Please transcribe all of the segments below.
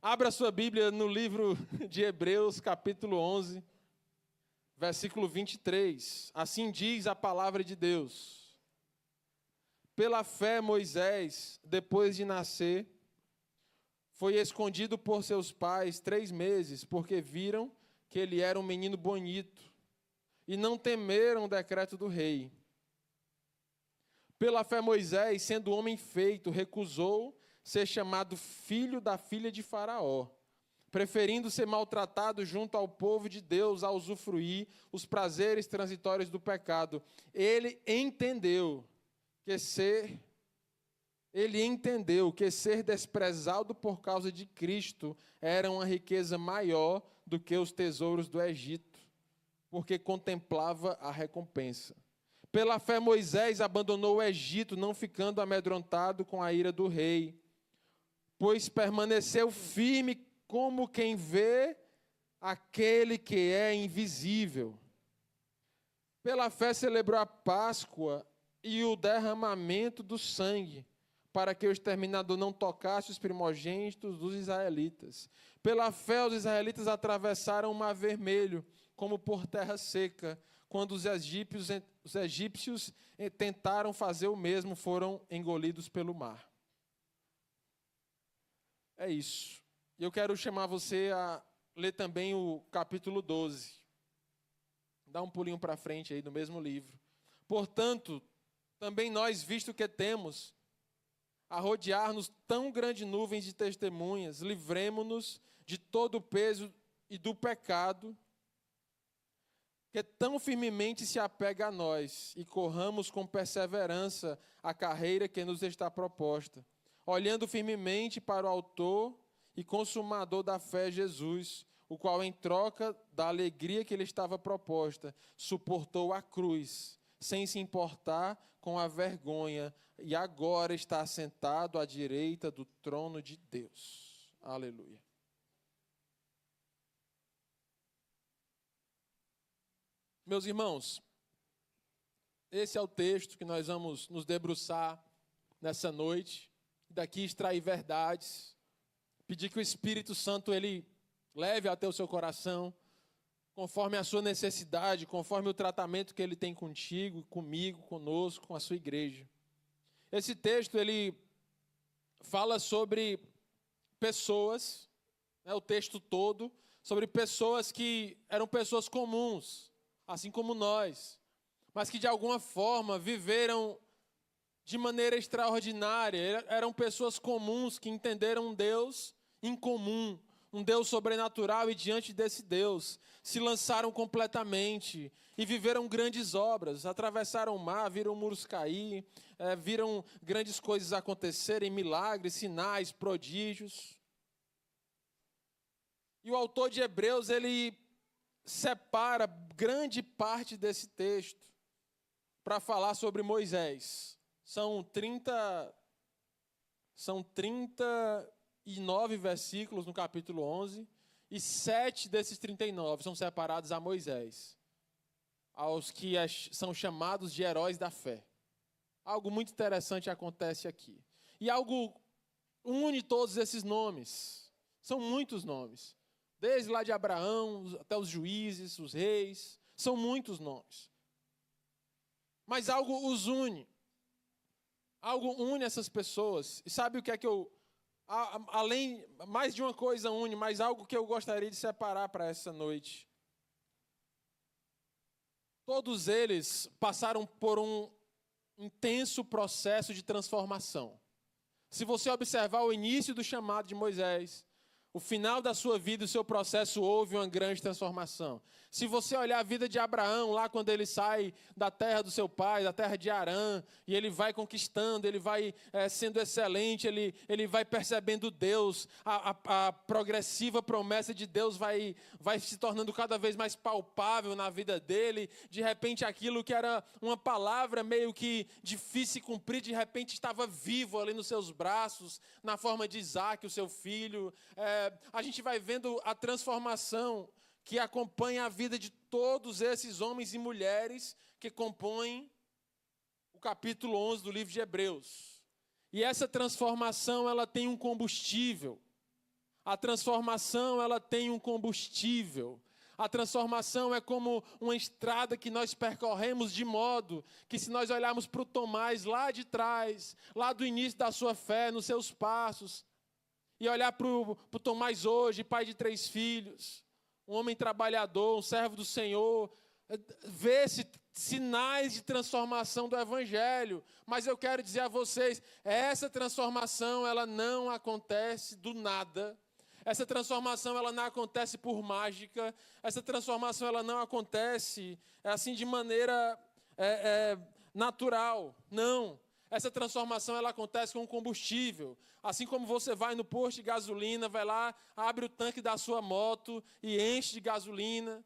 Abra sua Bíblia no livro de Hebreus, capítulo 11, versículo 23. Assim diz a palavra de Deus. Pela fé, Moisés, depois de nascer, foi escondido por seus pais 3 meses, porque viram que ele era um menino bonito, e não temeram o decreto do rei. Pela fé, Moisés, sendo homem feito, recusou ser chamado filho da filha de Faraó, preferindo ser maltratado junto ao povo de Deus a usufruir os prazeres transitórios do pecado. Ele entendeu que ser desprezado por causa de Cristo era uma riqueza maior do que os tesouros do Egito, porque contemplava a recompensa. Pela fé, Moisés abandonou o Egito, não ficando amedrontado com a ira do rei, pois permaneceu firme como quem vê aquele que é invisível. Pela fé, celebrou a Páscoa e o derramamento do sangue, para que o exterminador não tocasse os primogênitos dos israelitas. Pela fé, os israelitas atravessaram o Mar Vermelho, como por terra seca. Quando os egípcios tentaram fazer o mesmo, foram engolidos pelo mar. É isso. E eu quero chamar você a ler também o capítulo 12. Dá um pulinho para frente aí no mesmo livro. Portanto, também nós, visto que temos a rodear-nos tão grande nuvens de testemunhas, livremo-nos de todo o peso e do pecado que tão firmemente se apega a nós, e corramos com perseverança a carreira que nos está proposta, olhando firmemente para o autor e consumador da fé, Jesus, o qual, em troca da alegria que lhe estava proposta, suportou a cruz, sem se importar com a vergonha, e agora está sentado à direita do trono de Deus. Aleluia. Meus irmãos, esse é o texto que nós vamos nos debruçar nessa noite, daqui extrair verdades, pedir que o Espírito Santo ele leve até o seu coração, conforme a sua necessidade, conforme o tratamento que ele tem contigo, comigo, conosco, com a sua igreja. Esse texto ele fala sobre pessoas, o texto todo, sobre pessoas que eram pessoas comuns, assim como nós, mas que de alguma forma viveram de maneira extraordinária. Eram pessoas comuns que entenderam um Deus incomum, um Deus sobrenatural, e diante desse Deus se lançaram completamente e viveram grandes obras, atravessaram o mar, viram muros cair, viram grandes coisas acontecerem, milagres, sinais, prodígios. E o autor de Hebreus, ele separa grande parte desse texto para falar sobre Moisés. São 39 versículos no capítulo 11, e 7 desses 39 são separados a Moisés, aos que são chamados de heróis da fé. Algo muito interessante acontece aqui. E algo une todos esses nomes. São muitos nomes. Desde lá de Abraão até os juízes, os reis, são muitos nomes. Mas algo os une. Algo une essas pessoas. E sabe o que é que além, mais de uma coisa une, mas algo que eu gostaria de separar para essa noite. Todos eles passaram por um intenso processo de transformação. Se você observar o início do chamado de Moisés, o final da sua vida, o seu processo, houve uma grande transformação. Se você olhar a vida de Abraão, lá quando ele sai da terra do seu pai, da terra de Harã, e ele vai conquistando, ele vai sendo excelente, ele vai percebendo Deus, a progressiva promessa de Deus vai se tornando cada vez mais palpável na vida dele. De repente, aquilo que era uma palavra meio que difícil de cumprir, de repente estava vivo ali nos seus braços, na forma de Isaac, o seu filho. A gente vai vendo a transformação que acompanha a vida de todos esses homens e mulheres que compõem o capítulo 11 do livro de Hebreus. E essa transformação, ela tem um combustível. A transformação, ela tem um combustível. A transformação é como uma estrada que nós percorremos de modo que, se nós olharmos para o Tomás lá de trás, lá do início da sua fé, nos seus passos, e olhar para o Tomás hoje, pai de 3 filhos, um homem trabalhador, um servo do Senhor, vê-se sinais de transformação do Evangelho. Mas eu quero dizer a vocês, essa transformação, ela não acontece do nada. Essa transformação, ela não acontece por mágica. Essa transformação, ela não acontece assim de maneira natural. Não. Essa transformação, ela acontece com combustível. Assim como você vai no posto de gasolina, vai lá, abre o tanque da sua moto e enche de gasolina.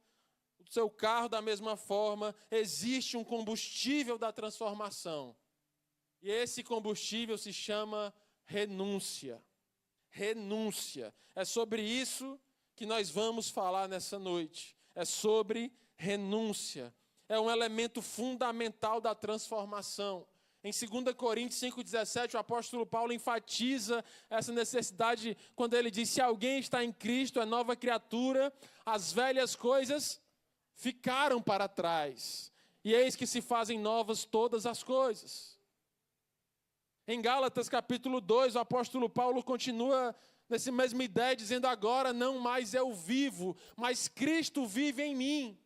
O seu carro, da mesma forma, existe um combustível da transformação. E esse combustível se chama renúncia. Renúncia. É sobre isso que nós vamos falar nessa noite. É sobre renúncia. É um elemento fundamental da transformação. Em 2 Coríntios 5,17, o apóstolo Paulo enfatiza essa necessidade quando ele diz: se alguém está em Cristo, é nova criatura, as velhas coisas ficaram para trás, e eis que se fazem novas todas as coisas. Em Gálatas capítulo 2, o apóstolo Paulo continua nessa mesma ideia, dizendo: agora não mais eu vivo, mas Cristo vive em mim.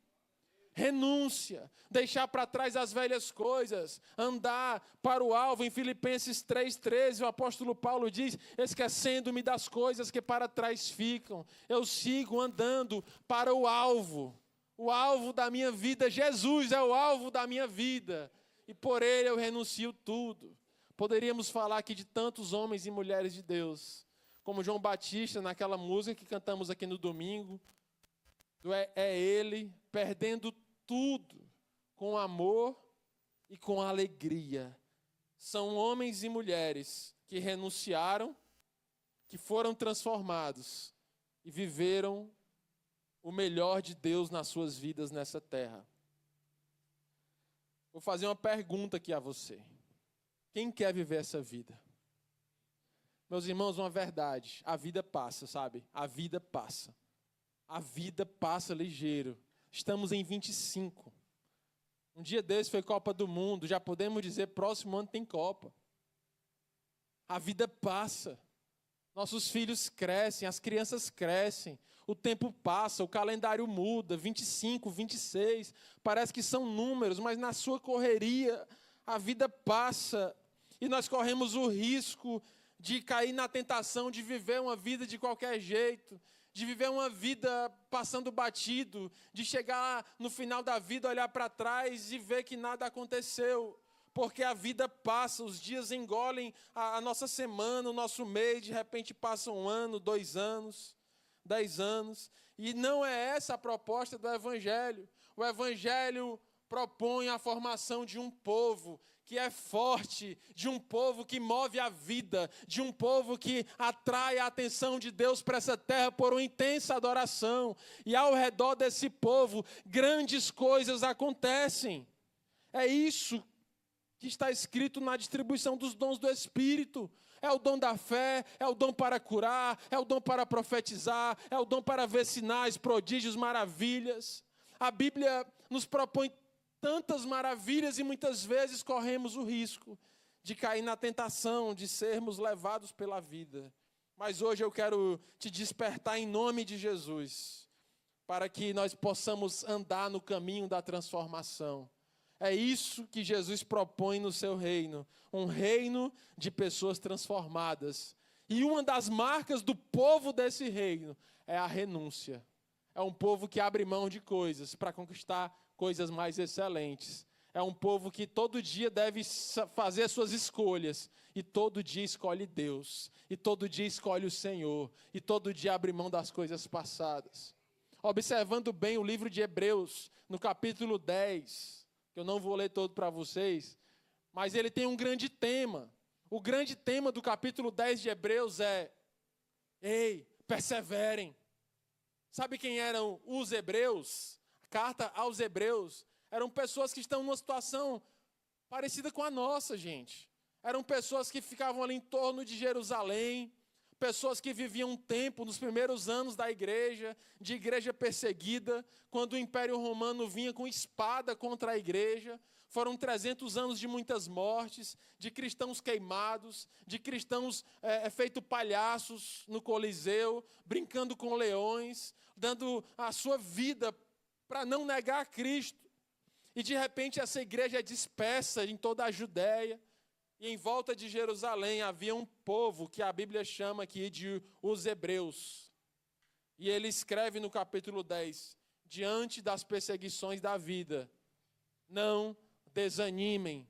Renúncia, deixar para trás as velhas coisas, andar para o alvo. Em Filipenses 3,13, o apóstolo Paulo diz: esquecendo-me das coisas que para trás ficam, eu sigo andando para o alvo da minha vida. Jesus é o alvo da minha vida, e por ele eu renuncio tudo. Poderíamos falar aqui de tantos homens e mulheres de Deus, como João Batista, naquela música que cantamos aqui no domingo, é ele perdendo tudo, com amor e com alegria. São homens e mulheres que renunciaram, que foram transformados e viveram o melhor de Deus nas suas vidas nessa terra. Vou fazer uma pergunta aqui a você. Quem quer viver essa vida? Meus irmãos, uma verdade, a vida passa, sabe? A vida passa. A vida passa ligeiro. Estamos em 25. Um dia desse foi Copa do Mundo, já podemos dizer, próximo ano tem Copa. A vida passa. Nossos filhos crescem, as crianças crescem, o tempo passa, o calendário muda, 25, 26, parece que são números, mas na sua correria, a vida passa. E nós corremos o risco de cair na tentação de viver uma vida de qualquer jeito, de viver uma vida passando batido, de chegar no final da vida, olhar para trás e ver que nada aconteceu. Porque a vida passa, os dias engolem a nossa semana, o nosso mês, de repente passa 1 ano, 2 anos, 10 anos. E não é essa a proposta do Evangelho. O Evangelho propõe a formação de um povo que é forte, de um povo que move a vida, de um povo que atrai a atenção de Deus para essa terra por uma intensa adoração. E ao redor desse povo, grandes coisas acontecem. É isso que está escrito na distribuição dos dons do Espírito. É o dom da fé, é o dom para curar, é o dom para profetizar, é o dom para ver sinais, prodígios, maravilhas. A Bíblia nos propõe tantas maravilhas e muitas vezes corremos o risco de cair na tentação, de sermos levados pela vida. Mas hoje eu quero te despertar em nome de Jesus, para que nós possamos andar no caminho da transformação. É isso que Jesus propõe no seu reino, um reino de pessoas transformadas. E uma das marcas do povo desse reino é a renúncia. É um povo que abre mão de coisas para conquistar coisas mais excelentes. É um povo que todo dia deve fazer as suas escolhas. E todo dia escolhe Deus. E todo dia escolhe o Senhor. E todo dia abre mão das coisas passadas. Observando bem o livro de Hebreus, no capítulo 10, que eu não vou ler todo para vocês, mas ele tem um grande tema. O grande tema do capítulo 10 de Hebreus é: ei, perseverem. Sabe quem eram os hebreus? Carta aos Hebreus, eram pessoas que estão numa situação parecida com a nossa, gente. Eram pessoas que ficavam ali em torno de Jerusalém, pessoas que viviam um tempo, nos primeiros anos da igreja, de igreja perseguida, quando o Império Romano vinha com espada contra a igreja. Foram 300 anos de muitas mortes, de cristãos queimados, de cristãos feito palhaços no Coliseu, brincando com leões, dando a sua vida para não negar a Cristo. E de repente essa igreja é dispersa em toda a Judéia. E em volta de Jerusalém havia um povo que a Bíblia chama aqui de os hebreus. E ele escreve no capítulo 10, diante das perseguições da vida, não desanimem,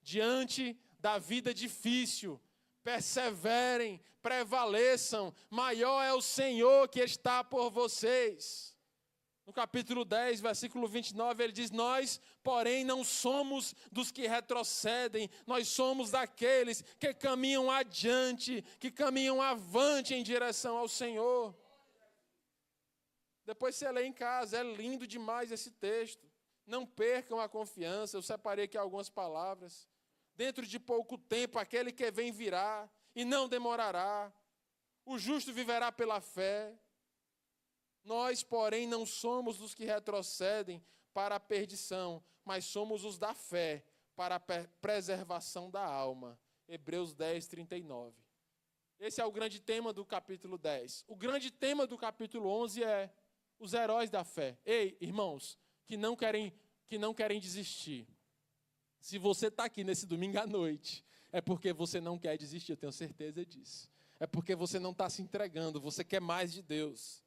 diante da vida difícil, perseverem, prevaleçam, maior é o Senhor que está por vocês. No capítulo 10, versículo 29, ele diz: nós, porém, não somos dos que retrocedem, nós somos daqueles que caminham adiante, que caminham avante em direção ao Senhor. Depois você lê em casa, é lindo demais esse texto. Não percam a confiança, eu separei aqui algumas palavras. Dentro de pouco tempo, aquele que vem virá, e não demorará. O justo viverá pela fé. Nós, porém, não somos os que retrocedem para a perdição, mas somos os da fé para a preservação da alma. Hebreus 10, 39. Esse é o grande tema do capítulo 10. O grande tema do capítulo 11 é os heróis da fé. Ei, irmãos, que não querem desistir. Se você está aqui nesse domingo à noite, é porque você não quer desistir, eu tenho certeza disso. É porque você não está se entregando, você quer mais de Deus.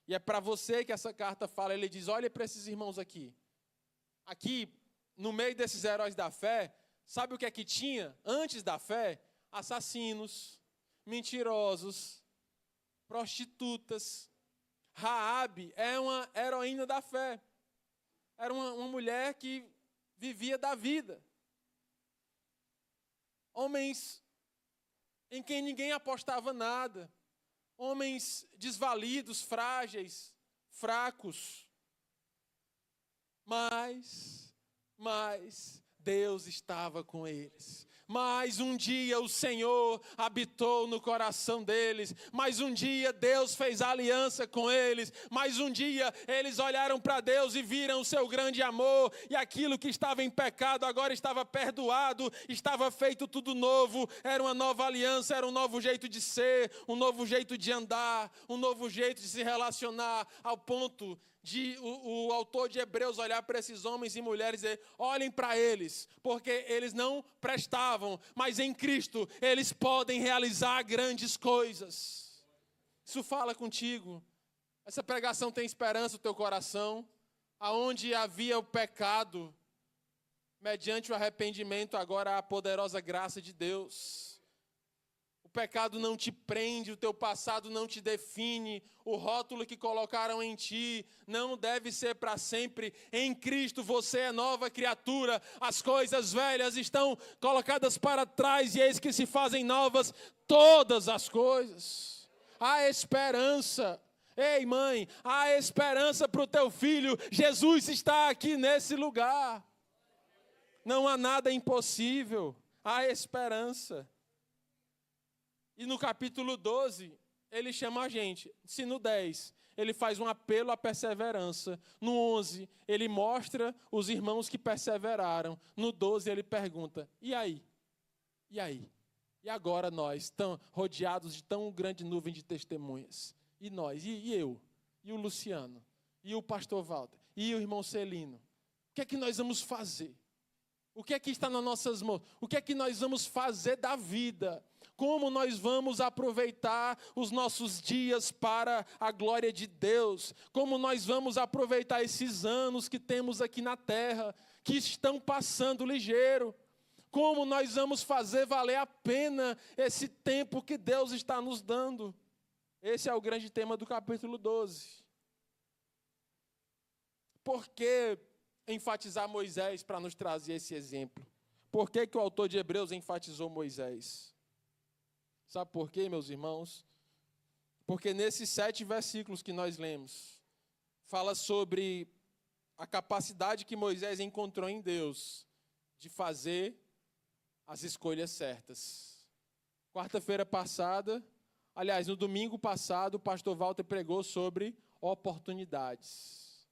E é para você que essa carta fala, ele diz, olha para esses irmãos aqui. Aqui, no meio desses heróis da fé, sabe o que é que tinha antes da fé? Assassinos, mentirosos, prostitutas. Raabe é uma heroína da fé. Era uma mulher que vivia da vida. Homens em quem ninguém apostava nada. Homens desvalidos, frágeis, fracos. Mas Deus estava com eles. Mas um dia o Senhor habitou no coração deles. Mas um dia Deus fez aliança com eles. Mas um dia eles olharam para Deus e viram o seu grande amor. E aquilo que estava em pecado agora estava perdoado. Estava feito tudo novo. Era uma nova aliança, era um novo jeito de ser. Um novo jeito de andar. Um novo jeito de se relacionar. Ao ponto de o autor de Hebreus olhar para esses homens e mulheres e dizer, olhem para eles, porque eles não prestavam, mas em Cristo eles podem realizar grandes coisas. Isso fala contigo. Essa pregação tem esperança no teu coração. Aonde havia o pecado, mediante o arrependimento, agora há a poderosa graça de Deus. O pecado não te prende, o teu passado não te define, o rótulo que colocaram em ti não deve ser para sempre. Em Cristo você é nova criatura, as coisas velhas estão colocadas para trás e eis que se fazem novas todas as coisas. Há esperança. Ei, mãe, há esperança para o teu filho. Jesus está aqui nesse lugar. Não há nada impossível, há esperança. E no capítulo 12, ele chama a gente. Se no 10, ele faz um apelo à perseverança. No 11, ele mostra os irmãos que perseveraram. No 12, ele pergunta, e aí? E aí? E agora nós, tão rodeados de tão grande nuvem de testemunhas? E nós? E eu? E o Luciano? E o pastor Walter? E o irmão Celino? O que é que nós vamos fazer? O que é que está nas nossas mãos? O que é que nós vamos fazer da vida? Como nós vamos aproveitar os nossos dias para a glória de Deus? Como nós vamos aproveitar esses anos que temos aqui na terra, que estão passando ligeiro? Como nós vamos fazer valer a pena esse tempo que Deus está nos dando? Esse é o grande tema do capítulo 12. Por que enfatizar Moisés para nos trazer esse exemplo? Por que o autor de Hebreus enfatizou Moisés? Sabe por quê, meus irmãos? Porque nesses 7 versículos que nós lemos, fala sobre a capacidade que Moisés encontrou em Deus de fazer as escolhas certas. Quarta-feira passada, Aliás, no domingo passado, o pastor Walter pregou sobre oportunidades.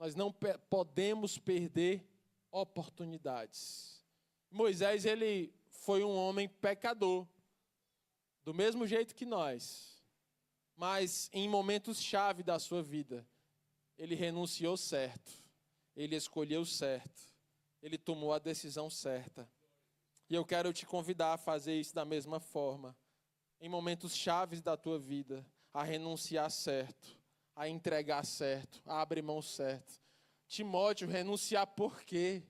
Nós não podemos perder oportunidades. Moisés, ele foi um homem pecador, do mesmo jeito que nós. Mas em momentos-chave da sua vida, ele renunciou certo. Ele escolheu certo. Ele tomou a decisão certa. E eu quero te convidar a fazer isso da mesma forma. Em momentos chaves da tua vida, a renunciar certo, a entregar certo, a abrir mão certo. Timóteo, renunciar por quê?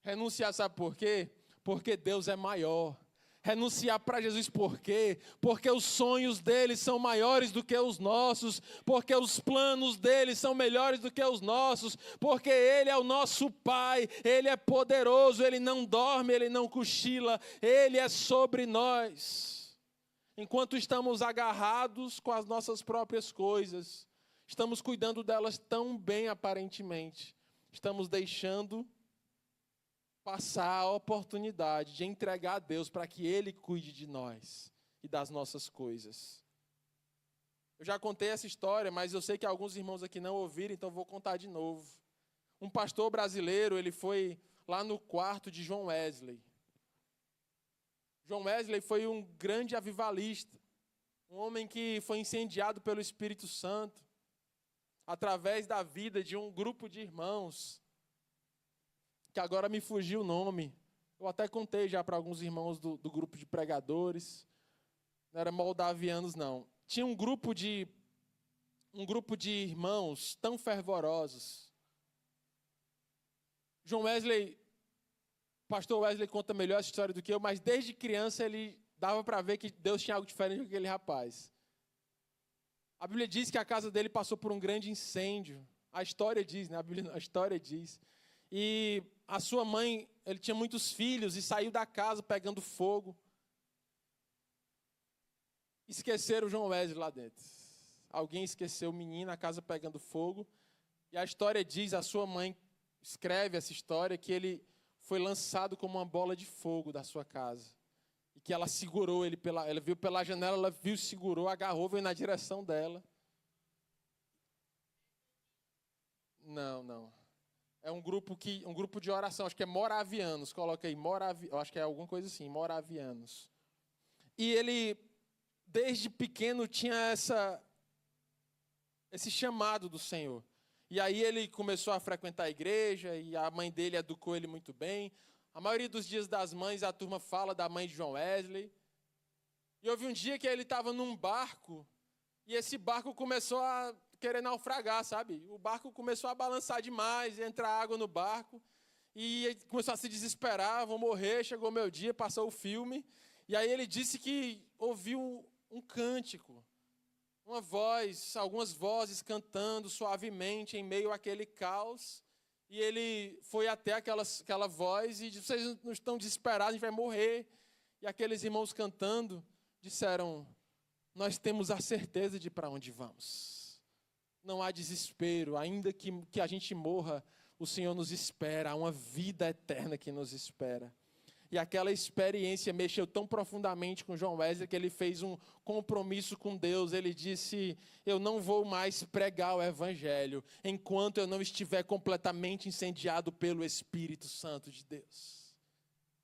Renunciar sabe por quê? Porque Deus é maior. Renunciar para Jesus por quê? Porque os sonhos dele são maiores do que os nossos, porque os planos dele são melhores do que os nossos, porque ele é o nosso Pai, ele é poderoso, ele não dorme, ele não cochila, ele é sobre nós. Enquanto estamos agarrados com as nossas próprias coisas, estamos cuidando delas tão bem aparentemente, estamos deixando passar a oportunidade de entregar a Deus para que Ele cuide de nós e das nossas coisas. Eu já contei essa história, mas eu sei que alguns irmãos aqui não ouviram, então vou contar de novo. Um pastor brasileiro, ele foi lá no quarto de John Wesley. John Wesley foi um grande avivalista, um homem que foi incendiado pelo Espírito Santo, através da vida de um grupo de irmãos, que agora me fugiu o nome. Eu até contei já para alguns irmãos do grupo de pregadores. Não era moldavianos, não. Tinha um grupo de irmãos tão fervorosos. John Wesley, pastor Wesley conta melhor essa história do que eu, mas desde criança ele dava para ver que Deus tinha algo diferente com aquele rapaz. A Bíblia diz que a casa dele passou por um grande incêndio. A história diz, né? A história diz. E a sua mãe, ele tinha muitos filhos e saiu da casa pegando fogo. Esqueceram o John Wesley lá dentro. Alguém esqueceu o menino, a casa pegando fogo. E a história diz, a sua mãe escreve essa história, que ele foi lançado como uma bola de fogo da sua casa. E que ela segurou ele, ela viu pela janela, ela viu, segurou, agarrou, veio na direção dela. Não. É um grupo de oração, acho que é moravianos, coloca aí, acho que é alguma coisa assim, moravianos. E ele, desde pequeno, tinha esse chamado do Senhor. E aí ele começou a frequentar a igreja, e a mãe dele educou ele muito bem. A maioria dos dias das mães, a turma fala da mãe de John Wesley. E houve um dia que ele estava num barco, e esse barco começou a querer naufragar, sabe? O barco começou a balançar demais, entrar água no barco, e ele começou a se desesperar, vou morrer, chegou o meu dia, passou o filme, e aí ele disse que ouviu um cântico, uma voz, algumas vozes cantando suavemente em meio àquele caos, e ele foi até aquela voz e disse, vocês não estão desesperados, a gente vai morrer. E aqueles irmãos cantando disseram, nós temos a certeza de para onde vamos. Não há desespero, ainda que a gente morra, o Senhor nos espera, há uma vida eterna que nos espera. E aquela experiência mexeu tão profundamente com John Wesley que ele fez um compromisso com Deus. Ele disse, eu não vou mais pregar o Evangelho enquanto eu não estiver completamente incendiado pelo Espírito Santo de Deus.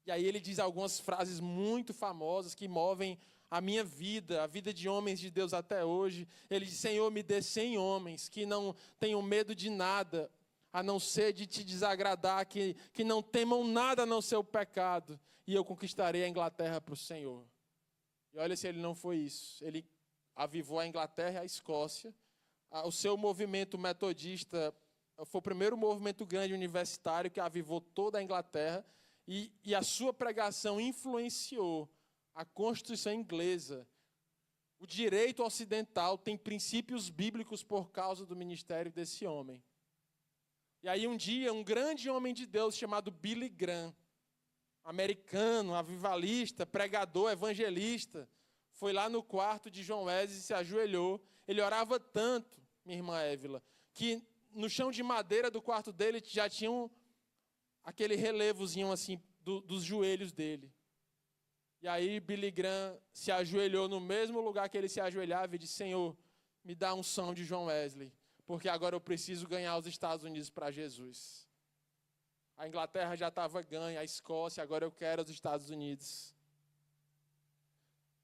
E aí ele diz algumas frases muito famosas que movem a minha vida, a vida de homens de Deus até hoje. Ele diz, Senhor, me dê 100 homens que não tenham medo de nada, a não ser de te desagradar, que não temam nada a não ser o pecado, e eu conquistarei a Inglaterra para o Senhor. E olha se ele não foi isso. Ele avivou a Inglaterra e a Escócia. O seu movimento metodista foi o primeiro movimento grande universitário que avivou toda a Inglaterra, e a sua pregação influenciou a Constituição inglesa. O direito ocidental tem princípios bíblicos por causa do ministério desse homem. E aí um dia, um grande homem de Deus chamado Billy Graham, americano, avivalista, pregador, evangelista, foi lá no quarto de John Wesley e se ajoelhou. Ele orava tanto, minha irmã Évila, que no chão de madeira do quarto dele já tinha aquele relevozinho assim dos joelhos dele. E aí Billy Graham se ajoelhou no mesmo lugar que ele se ajoelhava e disse: Senhor, me dá a unção de John Wesley, porque agora eu preciso ganhar os Estados Unidos para Jesus. A Inglaterra já estava ganha, a Escócia, agora eu quero os Estados Unidos.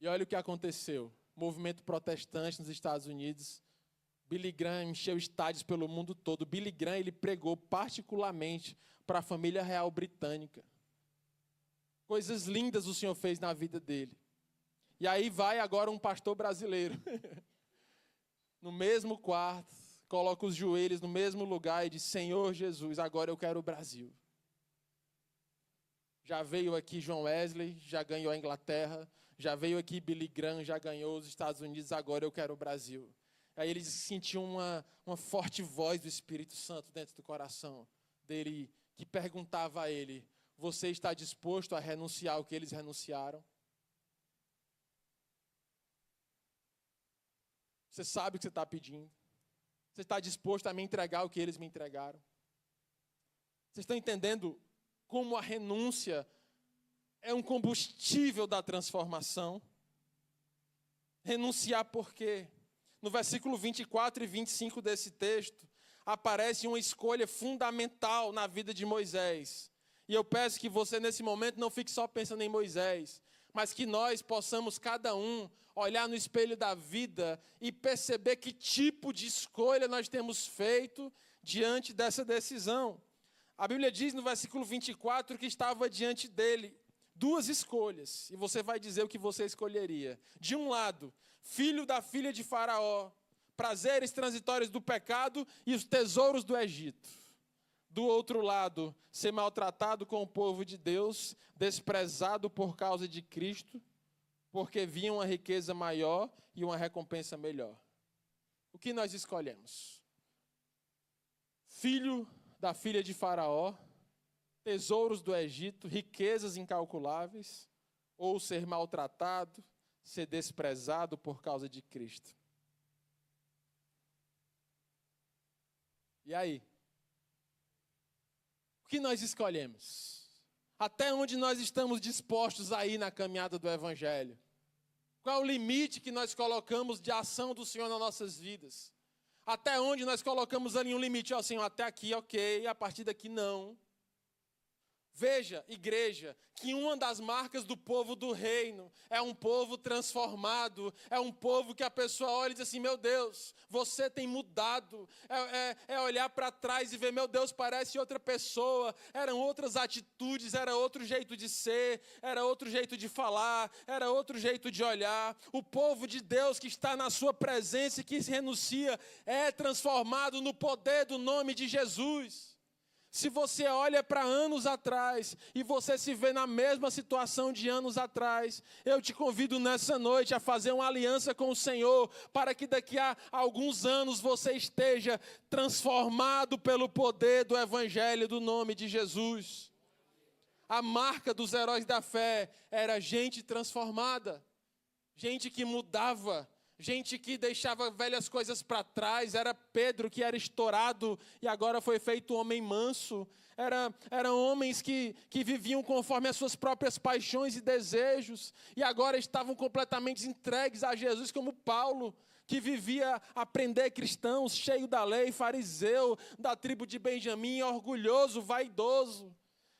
E olha o que aconteceu. Movimento protestante nos Estados Unidos. Billy Graham encheu estádios pelo mundo todo. Billy Graham, ele pregou particularmente para a família real britânica. Coisas lindas o Senhor fez na vida dele. E aí vai agora um pastor brasileiro. No mesmo quarto, coloca os joelhos no mesmo lugar e diz: Senhor Jesus, agora eu quero o Brasil. Já veio aqui John Wesley, já ganhou a Inglaterra. Já veio aqui Billy Graham, já ganhou os Estados Unidos, agora eu quero o Brasil. Aí ele sentiu uma forte voz do Espírito Santo dentro do coração dele, que perguntava a ele: você está disposto a renunciar ao que eles renunciaram? Você sabe o que você está pedindo? Você está disposto a me entregar o que eles me entregaram? Vocês estão entendendo como a renúncia é um combustível da transformação? Renunciar por quê? No versículo 24 e 25 desse texto, aparece uma escolha fundamental na vida de Moisés. E eu peço que você, nesse momento, não fique só pensando em Moisés, mas que nós possamos, cada um, olhar no espelho da vida e perceber que tipo de escolha nós temos feito diante dessa decisão. A Bíblia diz no versículo 24 que estava diante dele duas escolhas, e você vai dizer o que você escolheria. De um lado, filho da filha de Faraó, prazeres transitórios do pecado e os tesouros do Egito. Do outro lado, ser maltratado com o povo de Deus, desprezado por causa de Cristo, porque via uma riqueza maior e uma recompensa melhor. O que nós escolhemos? Filho da filha de Faraó, tesouros do Egito, riquezas incalculáveis, ou ser maltratado, ser desprezado por causa de Cristo. E aí? O que nós escolhemos? Até onde nós estamos dispostos a ir na caminhada do Evangelho? Qual é o limite que nós colocamos de ação do Senhor nas nossas vidas? Até onde nós colocamos ali um limite? Ó, Senhor, até aqui, ok, a partir daqui não. Veja, igreja, que uma das marcas do povo do reino é um povo transformado, é um povo que a pessoa olha e diz assim: meu Deus, você tem mudado. É olhar para trás e ver: meu Deus, parece outra pessoa, eram outras atitudes, era outro jeito de ser, era outro jeito de falar, era outro jeito de olhar. O povo de Deus que está na sua presença e que se renuncia é transformado no poder do nome de Jesus. Se você olha para anos atrás e você se vê na mesma situação de anos atrás, eu te convido nessa noite a fazer uma aliança com o Senhor, para que daqui a alguns anos você esteja transformado pelo poder do Evangelho do nome de Jesus. A marca dos heróis da fé era gente transformada, gente que mudava, gente que deixava velhas coisas para trás. Era Pedro, que era estourado e agora foi feito homem manso. Eram homens que viviam conforme as suas próprias paixões e desejos e agora estavam completamente entregues a Jesus, como Paulo, que vivia a prender cristãos, cheio da lei, fariseu, da tribo de Benjamim, orgulhoso, vaidoso.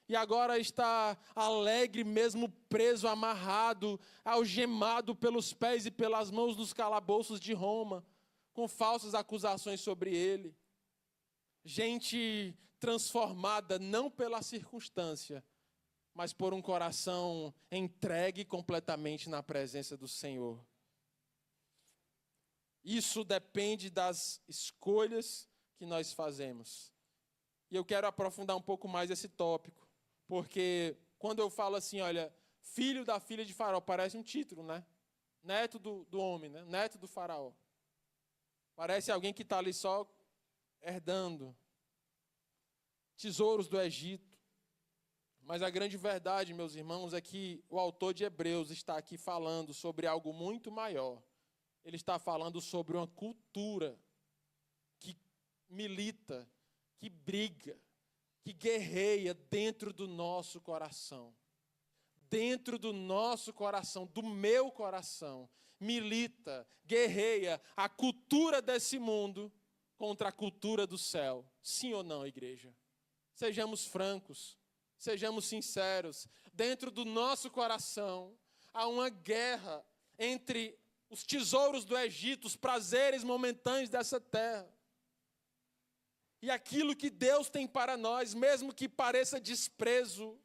E agora está alegre, mesmo preso, amarrado, algemado pelos pés e pelas mãos nos calabouços de Roma, com falsas acusações sobre ele. Gente transformada não pela circunstância, mas por um coração entregue completamente na presença do Senhor. Isso depende das escolhas que nós fazemos. E eu quero aprofundar um pouco mais esse tópico. Porque quando eu falo assim, olha, filho da filha de Faraó, parece um título, né? Neto do homem, né? Neto do Faraó. Parece alguém que está ali só herdando tesouros do Egito. Mas a grande verdade, meus irmãos, é que o autor de Hebreus está aqui falando sobre algo muito maior. Ele está falando sobre uma cultura que milita, que briga, que guerreia dentro do nosso coração. dentro do nosso coração, do meu coração, milita, guerreia a cultura desse mundo contra a cultura do céu. Sim ou não, igreja? Sejamos francos, sejamos sinceros. Dentro do nosso coração há uma guerra entre os tesouros do Egito, os prazeres momentâneos dessa terra, e aquilo que Deus tem para nós, mesmo que pareça desprezo,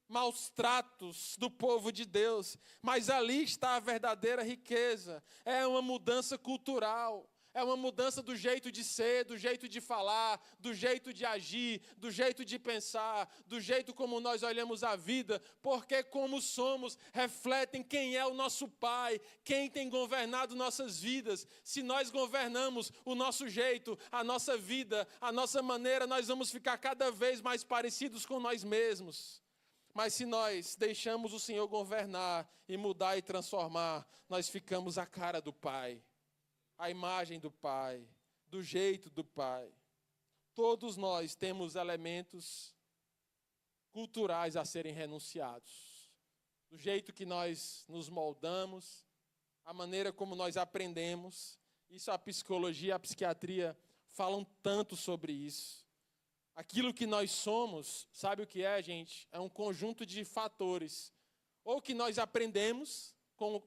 maus tratos do povo de Deus, mas ali está a verdadeira riqueza. É uma mudança cultural, é uma mudança do jeito de ser, do jeito de falar, do jeito de agir, do jeito de pensar, do jeito como nós olhamos a vida, porque como somos, refletem quem é o nosso Pai, quem tem governado nossas vidas. Se nós governamos o nosso jeito, a nossa vida, a nossa maneira, nós vamos ficar cada vez mais parecidos com nós mesmos. Mas se nós deixamos o Senhor governar e mudar e transformar, nós ficamos a cara do Pai, a imagem do Pai, do jeito do Pai. Todos nós temos elementos culturais a serem renunciados. Do jeito que nós nos moldamos, a maneira como nós aprendemos. Isso a psicologia, a psiquiatria falam tanto sobre isso. Aquilo que nós somos, sabe o que é, gente? É um conjunto de fatores. Ou que nós aprendemos com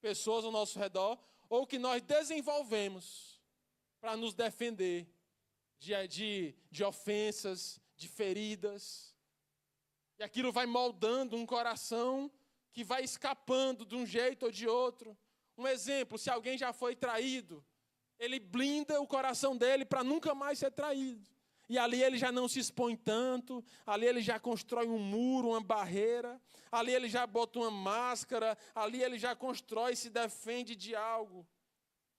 pessoas ao nosso redor, ou que nós desenvolvemos para nos defender de ofensas, de feridas. E aquilo vai moldando um coração que vai escapando de um jeito ou de outro. Um exemplo, se alguém já foi traído, ele blinda o coração dele para nunca mais ser traído. E ali ele já não se expõe tanto, ali ele já constrói um muro, uma barreira, ali ele já bota uma máscara, ali ele já constrói e se defende de algo,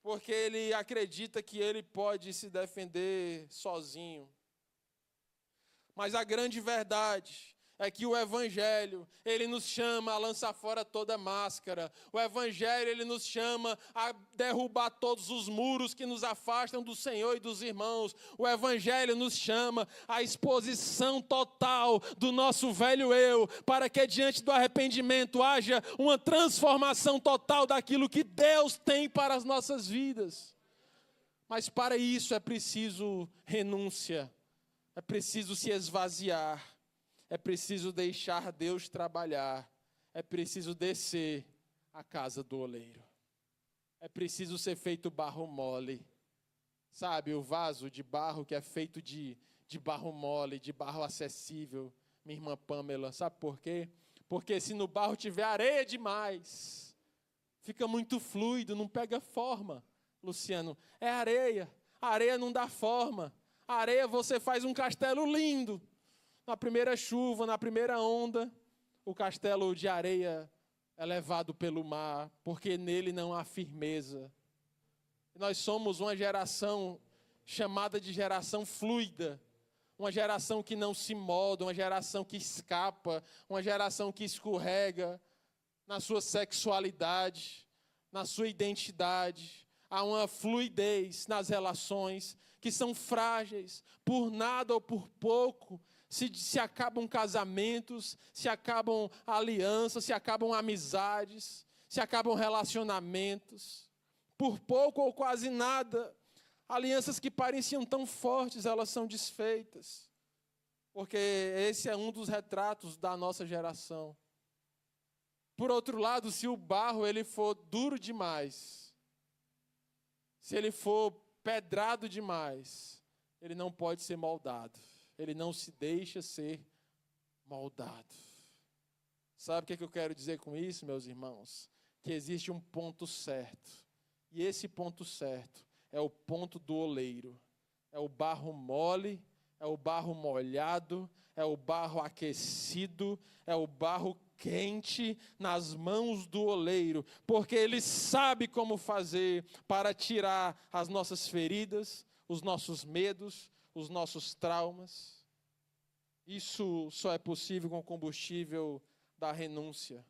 porque ele acredita que ele pode se defender sozinho. Mas a grande verdade é que o Evangelho, ele nos chama a lançar fora toda máscara. O Evangelho, ele nos chama a derrubar todos os muros que nos afastam do Senhor e dos irmãos. O Evangelho nos chama à exposição total do nosso velho eu, para que diante do arrependimento haja uma transformação total daquilo que Deus tem para as nossas vidas. Mas para isso é preciso renúncia, é preciso se esvaziar. É preciso deixar Deus trabalhar. É preciso descer à casa do oleiro. É preciso ser feito barro mole. Sabe, o vaso de barro que é feito de barro mole, de barro acessível. Minha irmã Pamela, sabe por quê? Porque se no barro tiver areia demais, fica muito fluido, não pega forma. Luciano, é areia. A areia não dá forma. A areia você faz um castelo lindo. Na primeira chuva, na primeira onda, o castelo de areia é levado pelo mar, porque nele não há firmeza. Nós somos uma geração chamada de geração fluida, uma geração que não se molda, uma geração que escapa, uma geração que escorrega na sua sexualidade, na sua identidade. Há uma fluidez nas relações que são frágeis, por nada ou por pouco. Se acabam casamentos, se acabam alianças, se acabam amizades, se acabam relacionamentos. Por pouco ou quase nada, alianças que pareciam tão fortes, elas são desfeitas. Porque esse é um dos retratos da nossa geração. Por outro lado, se o barro ele for duro demais, se ele for pedrado demais, ele não pode ser moldado. Ele não se deixa ser moldado. Sabe o que eu quero dizer com isso, meus irmãos? Que existe um ponto certo. E esse ponto certo é o ponto do oleiro. É o barro mole, é o barro molhado, é o barro aquecido, é o barro quente nas mãos do oleiro. Porque ele sabe como fazer para tirar as nossas feridas, os nossos medos, os nossos traumas. Isso só é possível com o combustível da renúncia.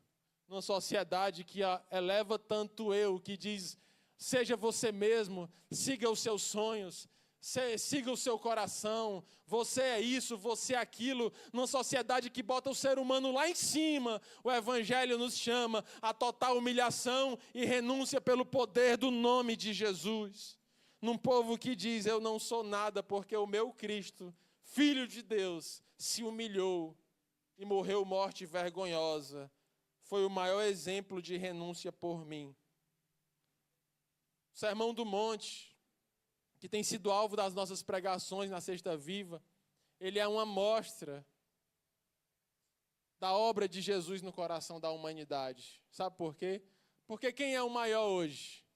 Numa sociedade que eleva tanto eu, que diz, seja você mesmo, siga os seus sonhos, siga o seu coração, você é isso, você é aquilo. Numa sociedade que bota o ser humano lá em cima, o Evangelho nos chama a total humilhação e renúncia pelo poder do nome de Jesus. Num povo que diz, eu não sou nada porque o meu Cristo, Filho de Deus, se humilhou e morreu morte vergonhosa. Foi o maior exemplo de renúncia por mim. O Sermão do Monte, que tem sido alvo das nossas pregações na Sexta Viva, ele é uma amostra da obra de Jesus no coração da humanidade. Sabe por quê? Porque quem é o maior hoje?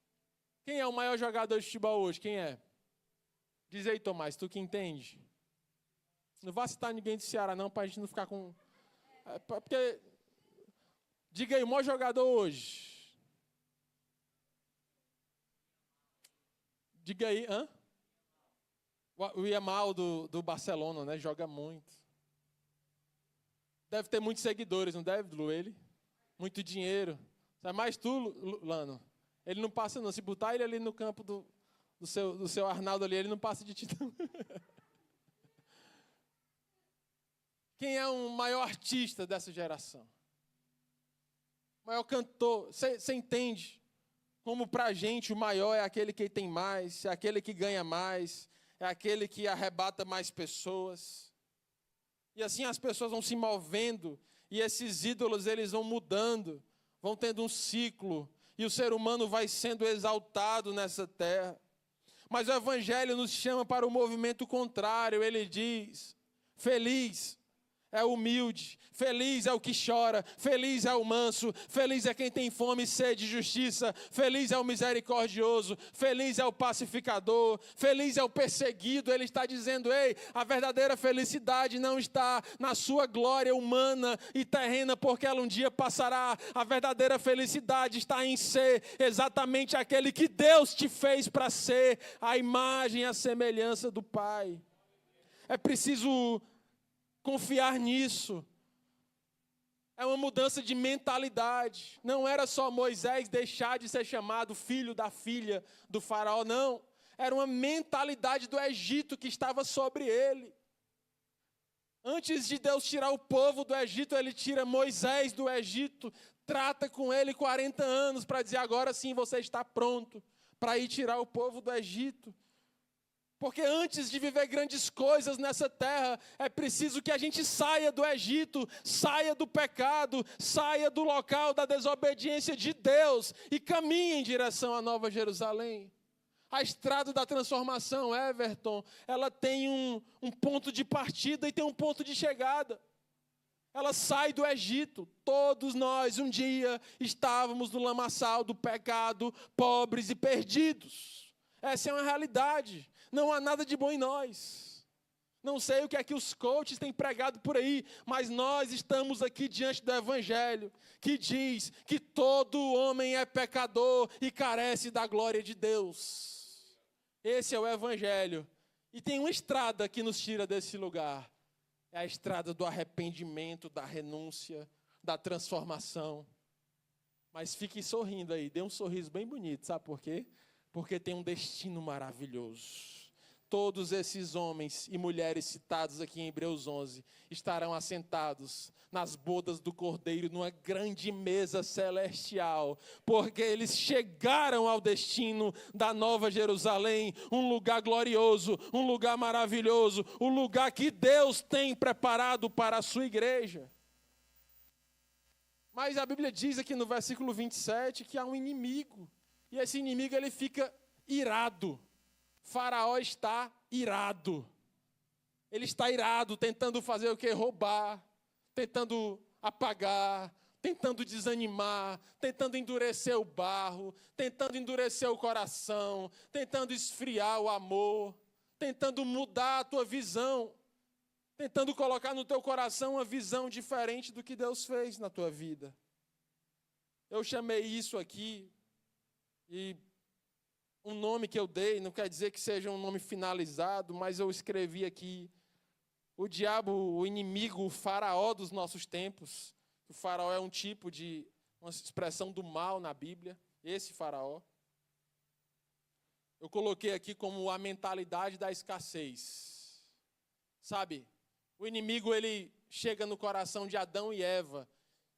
Quem é o maior jogador de futebol hoje? Quem é? Diz aí, Tomás, tu que entende. Não vá citar ninguém do Ceará não, para a gente não ficar com... Porque... Diga aí, o maior jogador hoje. Diga aí, hã? O Yamal do Barcelona, né? Joga muito. Deve ter muitos seguidores, não deve, Lu, ele? Muito dinheiro. Sabe mais tu, Lano? Ele não passa não. Se botar ele ali no campo do seu Arnaldo ali, ele não passa de ti não. Quem é o maior artista dessa geração? O maior cantor? Você entende? Como para a gente o maior é aquele que tem mais, é aquele que ganha mais, é aquele que arrebata mais pessoas. E assim as pessoas vão se movendo, e esses ídolos eles vão mudando, vão tendo um ciclo, e o ser humano vai sendo exaltado nessa terra. Mas o Evangelho nos chama para o movimento contrário. Ele diz, feliz é o humilde, feliz é o que chora, feliz é o manso, feliz é quem tem fome e sede de justiça, feliz é o misericordioso, feliz é o pacificador, feliz é o perseguido. Ele está dizendo, ei, a verdadeira felicidade não está na sua glória humana e terrena, porque ela um dia passará. A verdadeira felicidade está em ser exatamente aquele que Deus te fez para ser, a imagem e a semelhança do Pai. É preciso confiar nisso. É uma mudança de mentalidade. Não era só Moisés deixar de ser chamado filho da filha do faraó, não. Era uma mentalidade do Egito que estava sobre ele. Antes de Deus tirar o povo do Egito, ele tira Moisés do Egito, trata com ele 40 anos para dizer, agora sim você está pronto para ir tirar o povo do Egito. Porque antes de viver grandes coisas nessa terra, é preciso que a gente saia do Egito, saia do pecado, saia do local da desobediência de Deus e caminhe em direção à Nova Jerusalém. A estrada da transformação, Everton, ela tem um ponto de partida e tem um ponto de chegada. Ela sai do Egito. Todos nós um dia estávamos no lamaçal do pecado, pobres e perdidos. Essa é uma realidade. Não há nada de bom em nós. Não sei o que é que os coaches têm pregado por aí, mas nós estamos aqui diante do Evangelho, que diz que todo homem é pecador e carece da glória de Deus. Esse é o Evangelho. E tem uma estrada que nos tira desse lugar. É a estrada do arrependimento, da renúncia, da transformação. Mas fique sorrindo aí, dê um sorriso bem bonito, sabe por quê? Porque tem um destino maravilhoso. Todos esses homens e mulheres citados aqui em Hebreus 11 estarão assentados nas bodas do Cordeiro numa grande mesa celestial, porque eles chegaram ao destino da Nova Jerusalém, um lugar glorioso, um lugar maravilhoso, o lugar que Deus tem preparado para a sua igreja. Mas a Bíblia diz aqui no versículo 27 que há um inimigo, e esse inimigo ele fica irado. Faraó está irado. Ele está irado, tentando fazer o quê? Roubar, tentando apagar, tentando desanimar, tentando endurecer o barro, tentando endurecer o coração, tentando esfriar o amor, tentando mudar a tua visão, tentando colocar no teu coração uma visão diferente do que Deus fez na tua vida. Eu chamei isso aqui, e um nome que eu dei, não quer dizer que seja um nome finalizado, mas eu escrevi aqui, o diabo, o inimigo, o faraó dos nossos tempos. O faraó é um tipo uma expressão do mal na Bíblia, esse faraó. eu coloquei aqui como a mentalidade da escassez. Sabe, o inimigo, ele chega no coração de Adão e Eva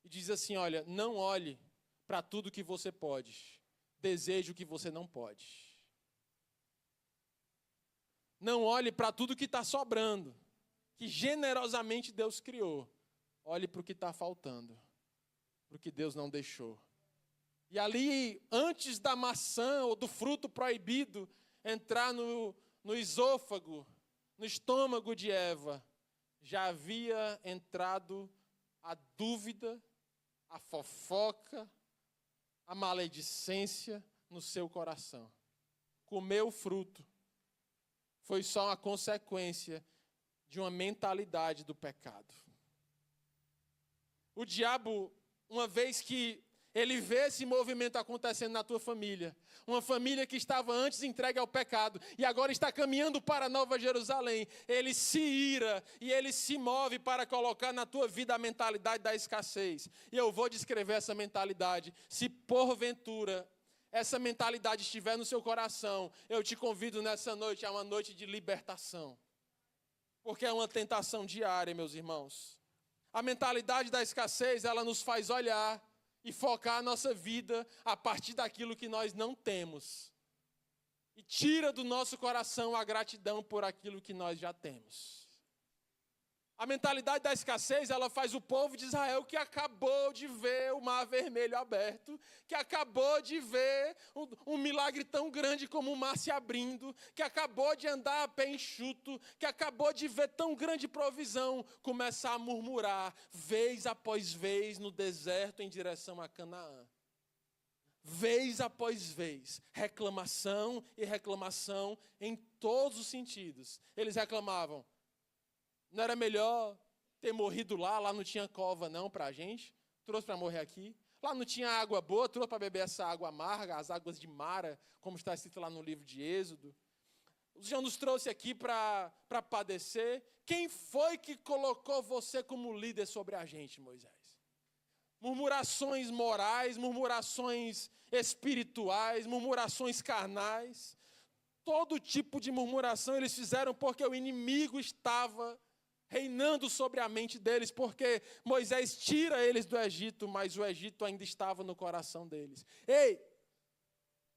e diz assim, olha, não olhe para tudo que você pode, deseje o que você não pode. Não olhe para tudo que está sobrando, que generosamente Deus criou. Olhe para o que está faltando, para o que Deus não deixou. E ali, antes da maçã ou do fruto proibido entrar no esôfago, no estômago de Eva, já havia entrado a dúvida, a fofoca, a maledicência no seu coração. Comeu o fruto. Foi só uma consequência de uma mentalidade do pecado. O diabo, uma vez que ele vê esse movimento acontecendo na tua família, uma família que estava antes entregue ao pecado e agora está caminhando para a Nova Jerusalém, ele se ira e ele se move para colocar na tua vida a mentalidade da escassez. E eu vou descrever essa mentalidade. Se porventura essa mentalidade estiver no seu coração, eu te convido nessa noite a uma noite de libertação. Porque é uma tentação diária, meus irmãos. A mentalidade da escassez, ela nos faz olhar e focar a nossa vida a partir daquilo que nós não temos. E tira do nosso coração a gratidão por aquilo que nós já temos. A mentalidade da escassez, ela faz o povo de Israel que acabou de ver o mar vermelho aberto, que acabou de ver um milagre tão grande como o mar se abrindo, que acabou de andar a pé enxuto, que acabou de ver tão grande provisão, começar a murmurar, vez após vez, no deserto em direção a Canaã. Vez após vez, reclamação e reclamação em todos os sentidos. Eles reclamavam, não era melhor ter morrido lá não tinha cova não para a gente, trouxe para morrer aqui. Lá não tinha água boa, trouxe para beber essa água amarga, as águas de Mara, como está escrito lá no livro de Êxodo. O Senhor nos trouxe aqui para padecer. Quem foi que colocou você como líder sobre a gente, Moisés? Murmurações morais, murmurações espirituais, murmurações carnais. Todo tipo de murmuração eles fizeram porque o inimigo estava reinando sobre a mente deles, porque Moisés tira eles do Egito, mas o Egito ainda estava no coração deles. Ei,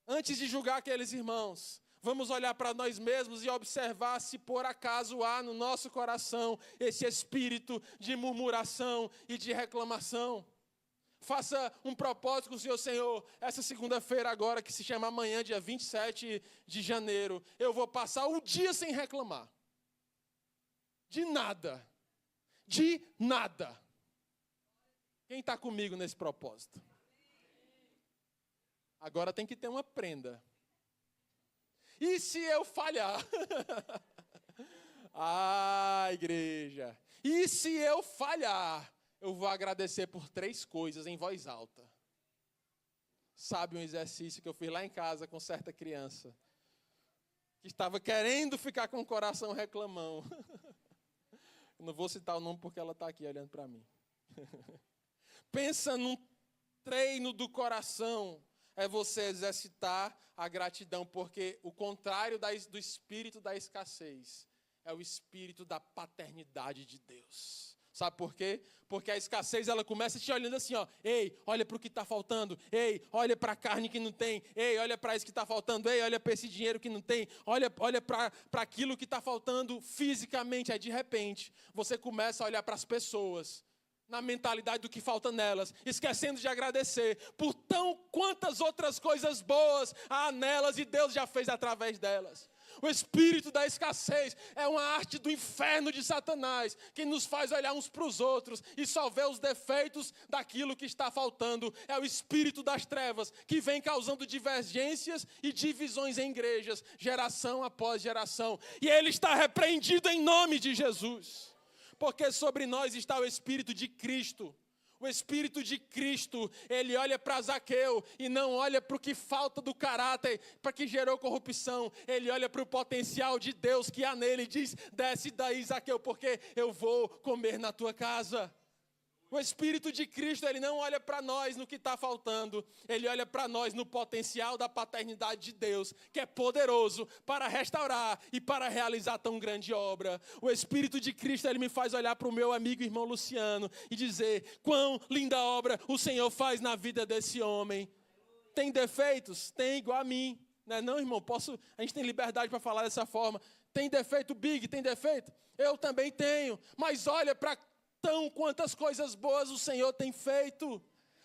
antes de julgar aqueles irmãos, vamos olhar para nós mesmos e observar se por acaso há no nosso coração esse espírito de murmuração e de reclamação. Faça um propósito com o seu Senhor, essa segunda-feira agora, que se chama amanhã, dia 27 de janeiro, eu vou passar o dia sem reclamar. De nada. De nada. Quem está comigo nesse propósito? Agora tem que ter uma prenda. E se eu falhar? Ah, igreja. E se eu falhar? Eu vou agradecer por 3 coisas em voz alta. Sabe um exercício que eu fiz lá em casa com certa criança, que estava querendo ficar com o coração reclamão. Eu não vou citar o nome porque ela está aqui olhando para mim. Pensa num treino do coração, é você exercitar a gratidão, porque o contrário do espírito da escassez é o espírito da paternidade de Deus. Sabe por quê? Porque a escassez, ela começa te olhando assim, ó. Ei, olha para o que está faltando. Ei, olha para a carne que não tem. Ei, olha para isso que está faltando. Ei, olha para esse dinheiro que não tem. Olha para aquilo que está faltando fisicamente. Aí, de repente, você começa a olhar para as pessoas, na mentalidade do que falta nelas, esquecendo de agradecer por quantas outras coisas boas há nelas e Deus já fez através delas. O espírito da escassez é uma arte do inferno de Satanás, que nos faz olhar uns para os outros e só ver os defeitos daquilo que está faltando. É o espírito das trevas, que vem causando divergências e divisões em igrejas, geração após geração. E ele está repreendido em nome de Jesus, porque sobre nós está o Espírito de Cristo. O Espírito de Cristo, ele olha para Zaqueu e não olha para o que falta do caráter, para que gerou corrupção. Ele olha para o potencial de Deus que há nele e diz, desce daí, Zaqueu, porque eu vou comer na tua casa. O Espírito de Cristo, ele não olha para nós no que está faltando, ele olha para nós no potencial da paternidade de Deus, que é poderoso para restaurar e para realizar tão grande obra. O Espírito de Cristo, ele me faz olhar para o meu amigo irmão Luciano e dizer: quão linda obra o Senhor faz na vida desse homem. Tem defeitos? Tem, igual a mim. Não, irmão, a gente tem liberdade para falar dessa forma. Tem defeito, Big? Tem defeito? Eu também tenho, mas olha para quantas coisas boas o Senhor tem feito.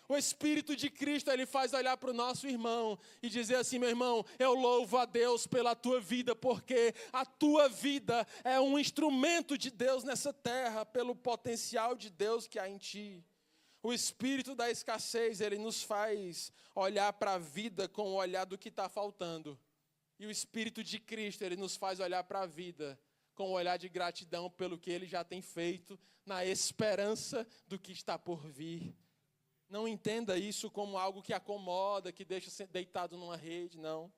O Espírito de Cristo, ele faz olhar para o nosso irmão e dizer assim: meu irmão, eu louvo a Deus pela tua vida, porque a tua vida é um instrumento de Deus nessa terra, pelo potencial de Deus que há em ti. O espírito da escassez, ele nos faz olhar para a vida com o olhar do que está faltando. E o Espírito de Cristo, ele nos faz olhar para a vida com um olhar de gratidão pelo que ele já tem feito, na esperança do que está por vir. Não entenda isso como algo que acomoda, que deixa deitado numa rede, não.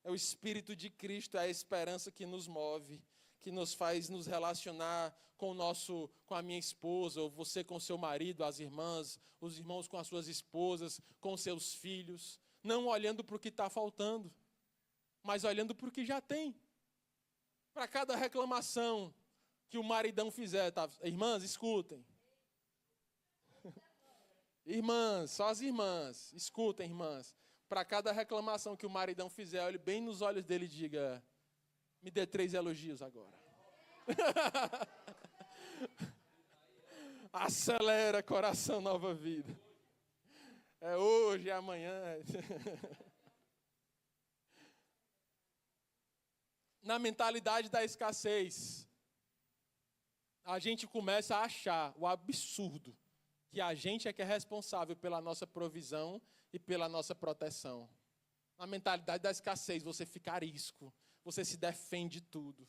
É o Espírito de Cristo, é a esperança que nos move, que nos faz nos relacionar com a minha esposa, ou você com seu marido, as irmãs, os irmãos com as suas esposas, com seus filhos, não olhando para o que está faltando, mas olhando para o que já tem. Para cada reclamação que o maridão fizer, tá? Irmãs, escutem. Irmãs, só as irmãs, escutem, irmãs. Para cada reclamação que o maridão fizer, olhe bem nos olhos dele e diga: me dê 3 elogios agora. Acelera, coração, nova vida. É hoje, é amanhã. Na mentalidade da escassez, a gente começa a achar o absurdo que a gente é que é responsável pela nossa provisão e pela nossa proteção. Na mentalidade da escassez, você fica arisco, você se defende de tudo.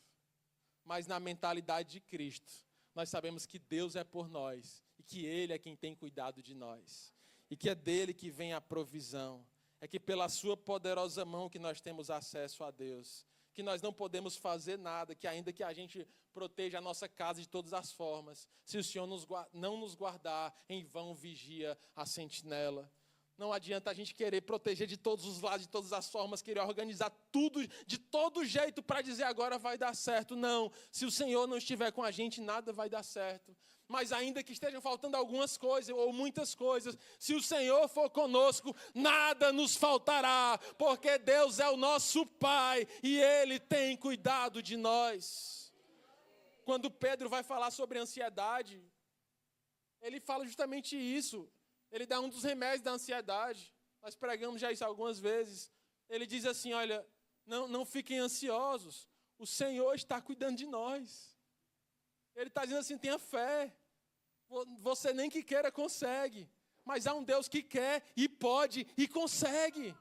Mas na mentalidade de Cristo, nós sabemos que Deus é por nós e que Ele é quem tem cuidado de nós. E que é dele que vem a provisão. É que pela sua poderosa mão que nós temos acesso a Deus. Que nós não podemos fazer nada, que ainda que a gente proteja a nossa casa de todas as formas, se o Senhor não nos guardar, em vão vigia a sentinela. Não adianta a gente querer proteger de todos os lados, de todas as formas, querer organizar tudo de todo jeito para dizer agora vai dar certo. Não, se o Senhor não estiver com a gente, nada vai dar certo. Mas ainda que estejam faltando algumas coisas ou muitas coisas, se o Senhor for conosco, nada nos faltará, porque Deus é o nosso Pai e Ele tem cuidado de nós. Quando Pedro vai falar sobre ansiedade, ele fala justamente isso. Ele dá um dos remédios da ansiedade. Nós pregamos já isso algumas vezes. Ele diz assim: olha, não fiquem ansiosos, o Senhor está cuidando de nós. Ele está dizendo assim: tenha fé. Você nem que queira consegue. Mas há um Deus que quer e pode e consegue.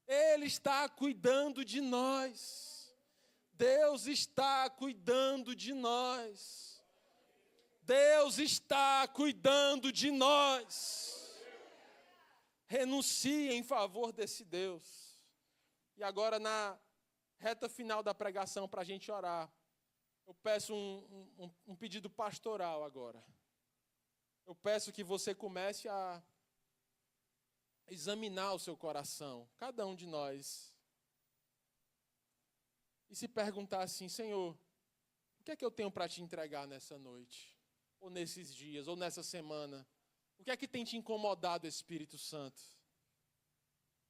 Ele está cuidando de nós. Deus está cuidando de nós. Deus está cuidando de nós. Renuncie em favor desse Deus. E agora, na reta final da pregação, para a gente orar, eu peço um pedido pastoral agora. Eu peço que você comece a examinar o seu coração, cada um de nós, e se perguntar assim: Senhor, o que é que eu tenho para te entregar nessa noite? Ou nesses dias, ou nessa semana? O que é que tem te incomodado, Espírito Santo?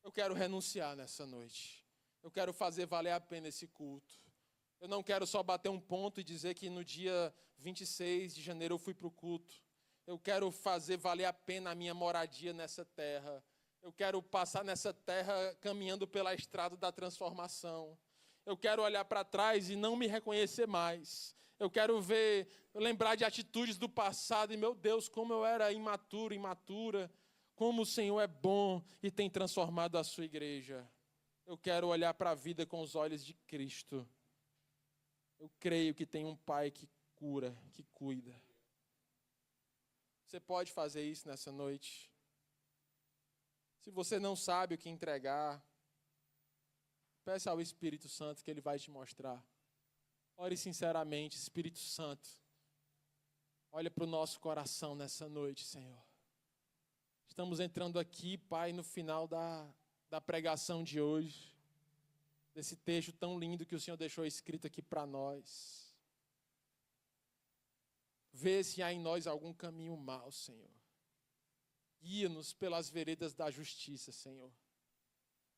Eu quero renunciar nessa noite. Eu quero fazer valer a pena esse culto. Eu não quero só bater um ponto e dizer que no dia 26 de janeiro eu fui para o culto. Eu quero fazer valer a pena a minha moradia nessa terra. Eu quero passar nessa terra caminhando pela estrada da transformação. Eu quero olhar para trás e não me reconhecer mais. Eu quero lembrar de atitudes do passado e, meu Deus, como eu era imaturo, imatura, como o Senhor é bom e tem transformado a sua igreja. Eu quero olhar para a vida com os olhos de Cristo. Eu creio que tem um Pai que cura, que cuida. Você pode fazer isso nessa noite. Se você não sabe o que entregar, peça ao Espírito Santo que Ele vai te mostrar. Ore sinceramente: Espírito Santo, Olha para o nosso coração nessa noite, Senhor. Estamos entrando aqui, Pai, no final da pregação de hoje, desse texto tão lindo que o Senhor deixou escrito aqui para nós. Vê se há em nós algum caminho mau, Senhor. Guia-nos pelas veredas da justiça, Senhor.